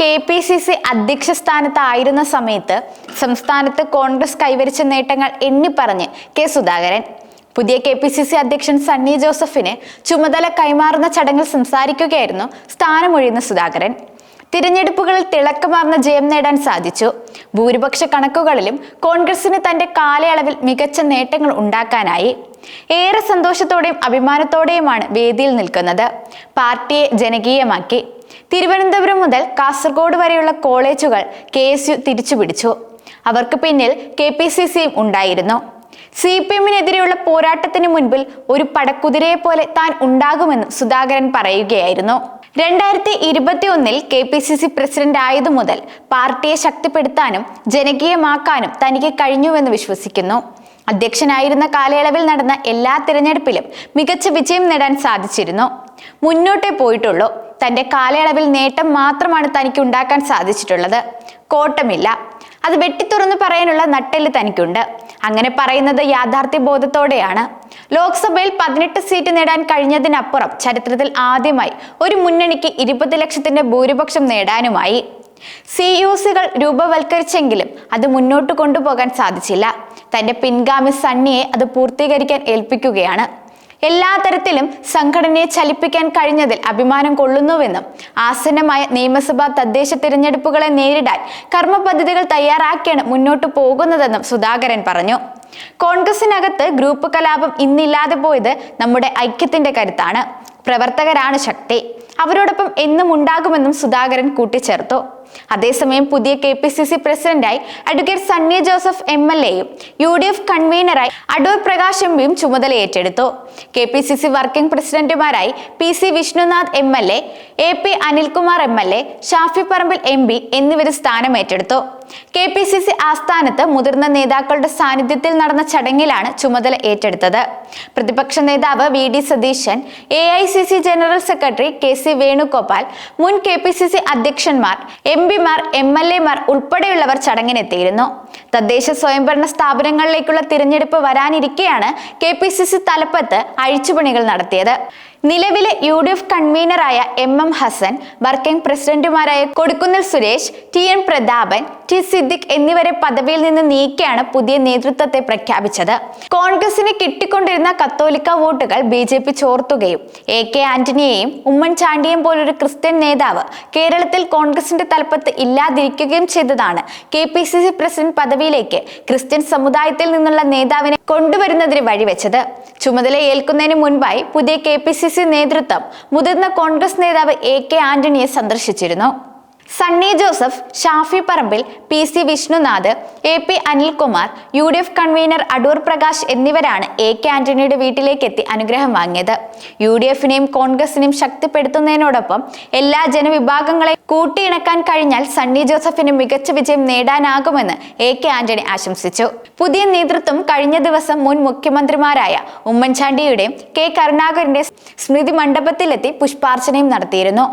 KPCC അധ്യക്ഷ സ്ഥാനത്തായിരുന്ന സമയത്ത് സംസ്ഥാനത്ത് കോൺഗ്രസ് കൈവരിച്ച നേട്ടങ്ങൾ എണ്ണിപ്പറഞ്ഞ് കെ സുധാകരൻ. പുതിയ KPCC അധ്യക്ഷൻ സണ്ണി ജോസഫിന് ചുമതല കൈമാറുന്ന ചടങ്ങിൽ സംസാരിക്കുകയായിരുന്നു സ്ഥാനമൊഴിയുന്ന സുധാകരൻ. തിരഞ്ഞെടുപ്പുകളിൽ തിളക്കമാർന്ന ജയം നേടാൻ സാധിച്ചു. ഭൂരിപക്ഷ കണക്കുകളിലും കോൺഗ്രസിന് തന്റെ കാലയളവിൽ മികച്ച നേട്ടങ്ങൾ ഉണ്ടാക്കാനായി. ഏറെ സന്തോഷത്തോടെയും അഭിമാനത്തോടെയുമാണ് വേദിയിൽ നിൽക്കുന്നത്. പാർട്ടിയെ ജനകീയമാക്കി. തിരുവനന്തപുരം മുതൽ കാസർഗോഡ് വരെയുള്ള കോളേജുകൾ KSU തിരിച്ചുപിടിച്ചു. അവർക്ക് പിന്നിൽ KPCCയും ഉണ്ടായിരുന്നു. CPM-നെതിരെയുള്ള പോരാട്ടത്തിന് മുൻപിൽ ഒരു പടക്കുതിരയെ പോലെ താൻ ഉണ്ടാകുമെന്നും സുധാകരൻ പറയുകയായിരുന്നു. 2021 KPCC പ്രസിഡന്റ് ആയതു മുതൽ പാർട്ടിയെ ശക്തിപ്പെടുത്താനും ജനകീയമാക്കാനും തനിക്ക് കഴിഞ്ഞുവെന്ന് വിശ്വസിക്കുന്നു. അധ്യക്ഷനായിരുന്ന കാലയളവിൽ നടന്ന എല്ലാ തിരഞ്ഞെടുപ്പിലും മികച്ച വിജയം നേടാൻ സാധിച്ചിരുന്നു. മുന്നോട്ടേ പോയിട്ടുള്ളൂ. തന്റെ കാലയളവിൽ നേട്ടം മാത്രമാണ് തനിക്ക് ഉണ്ടാക്കാൻ സാധിച്ചിട്ടുള്ളത്. കോട്ടമില്ല. അത് വെട്ടിത്തുറന്ന് പറയാനുള്ള നട്ടെല്ല് തനിക്കുണ്ട്. അങ്ങനെ പറയുന്നത് യാഥാർത്ഥ്യ ബോധത്തോടെയാണ്. ലോക്സഭയിൽ 18 സീറ്റ് നേടാൻ കഴിഞ്ഞതിനപ്പുറം ചരിത്രത്തിൽ ആദ്യമായി ഒരു മുന്നണിക്ക് 20 ലക്ഷത്തിന്റെ ഭൂരിപക്ഷം നേടാനുമായി. CUCകൾ രൂപവൽക്കരിച്ചെങ്കിലും അത് മുന്നോട്ട് കൊണ്ടുപോകാൻ സാധിച്ചില്ല. തന്റെ പിൻഗാമി സണ്ണിയെ അത് പൂർത്തീകരിക്കാൻ ഏൽപ്പിക്കുകയാണ്. എല്ലാ തരത്തിലും സംഘടനയെ ചലിപ്പിക്കാൻ കഴിഞ്ഞതിൽ അഭിമാനം കൊള്ളുന്നുവെന്നും ആസന്നമായ നിയമസഭാ തദ്ദേശ തിരഞ്ഞെടുപ്പുകളെ നേരിടാൻ കർമ്മ പദ്ധതികൾ തയ്യാറാക്കിയാണ് മുന്നോട്ട് പോകുന്നതെന്നും സുധാകരൻ പറഞ്ഞു. കോൺഗ്രസിനകത്ത് ഗ്രൂപ്പ് കലാപം ഇന്നില്ലാതെ പോയത് നമ്മുടെ ഐക്യത്തിന്റെ കരുത്താണ്. പ്രവർത്തകരാണ് ശക്തി. അവരോടൊപ്പം എന്നും ഉണ്ടാകുമെന്നും സുധാകരൻ കൂട്ടിച്ചേർത്തു. അതേസമയം പുതിയ KPCC പ്രസിഡന്റായി അഡ്വക്കേറ്റ് സണ്ണി ജോസഫ് MLA-യും UDF കൺവീനറായി അടൂർ പ്രകാശ് MPയും ചുമതലയേറ്റെടുത്തു. KPCC വർക്കിംഗ് പ്രസിഡന്റുമാരായി PC Vishnunath MLA, AP Anilkumar MLA, Shafi Parambil MP എന്നിവർ സ്ഥാനമേറ്റെടുത്തു. KPCC ആസ്ഥാനത്ത് മുതിർന്ന നേതാക്കളുടെ സാന്നിധ്യത്തിൽ നടന്ന ചടങ്ങിലാണ് ചുമതല ഏറ്റെടുത്തത്. പ്രതിപക്ഷ നേതാവ് VD Satheesan, AICC general secretary KC Venugopal, മുൻ KPCC അധ്യക്ഷന്മാർ, MPമാർ, MLA-മാർ ഉൾപ്പെടെയുള്ളവർ ചടങ്ങിനെത്തിയിരുന്നു. തദ്ദേശ സ്വയംഭരണ സ്ഥാപനങ്ങളിലേക്കുള്ള തിരഞ്ഞെടുപ്പ് വരാനിരിക്കെയാണ് KPCC തലപ്പത്ത് അഴിച്ചുപണികൾ നടത്തിയത്. നിലവിലെ UDF കൺവീനറായ MM ഹസൻ, വർക്കിംഗ് പ്രസിഡന്റുമാരായ കൊടിക്കുന്നിൽ സുരേഷ്, TN പ്രതാപൻ, T സിദ്ദിഖ് എന്നിവരെ പദവിയിൽ നിന്ന് നീക്കിയാണ് പുതിയ നേതൃത്വത്തെ പ്രഖ്യാപിച്ചത്. കോൺഗ്രസിന് കിട്ടിക്കൊണ്ടിരുന്ന കത്തോലിക്ക വോട്ടുകൾ BJP ചോർത്തുകയും AK ആന്റണിയെയും ഉമ്മൻചാണ്ടിയെയും പോലൊരു ക്രിസ്ത്യൻ നേതാവ് കേരളത്തിൽ കോൺഗ്രസിന്റെ തലപ്പത്ത് ഇല്ലാതിരിക്കുകയും ചെയ്തതാണ് KPCC പ്രസിഡന്റ് പദവിയിലേക്ക് ക്രിസ്ത്യൻ സമുദായത്തിൽ നിന്നുള്ള നേതാവിനെ കൊണ്ടുവരുന്നതിന് വഴിവെച്ചത്. ചുമതല ഏൽക്കുന്നതിന് മുൻപായി പുതിയ KPCC നേതൃത്വം മുതിർന്ന കോൺഗ്രസ് നേതാവ് AK ആന്റണിയെ സന്ദർശിച്ചിരുന്നു. Sunny Joseph, Shafi Parambil, PC Vishnunath, AP Anilkumar, UDF convener Adoor Prakash എന്നിവരാണ് AK ആന്റണിയുടെ വീട്ടിലേക്ക് എത്തി അനുഗ്രഹം വാങ്ങിയത്. UDF-നെയും കോൺഗ്രസിനെയും ശക്തിപ്പെടുത്തുന്നതിനോടൊപ്പം എല്ലാ ജനവിഭാഗങ്ങളെയും കൂട്ടിയിണക്കാൻ കഴിഞ്ഞാൽ സണ്ണി ജോസഫിന് മികച്ച വിജയം നേടാനാകുമെന്ന് AK ആന്റണി ആശംസിച്ചു. പുതിയ നേതൃത്വം കഴിഞ്ഞ ദിവസം മുൻ മുഖ്യമന്ത്രിമാരായ ഉമ്മൻചാണ്ടിയുടെയും K കരുണാകരന്റെ സ്മൃതി മണ്ഡപത്തിലെത്തി പുഷ്പാർച്ചനയും നടത്തിയിരുന്നു.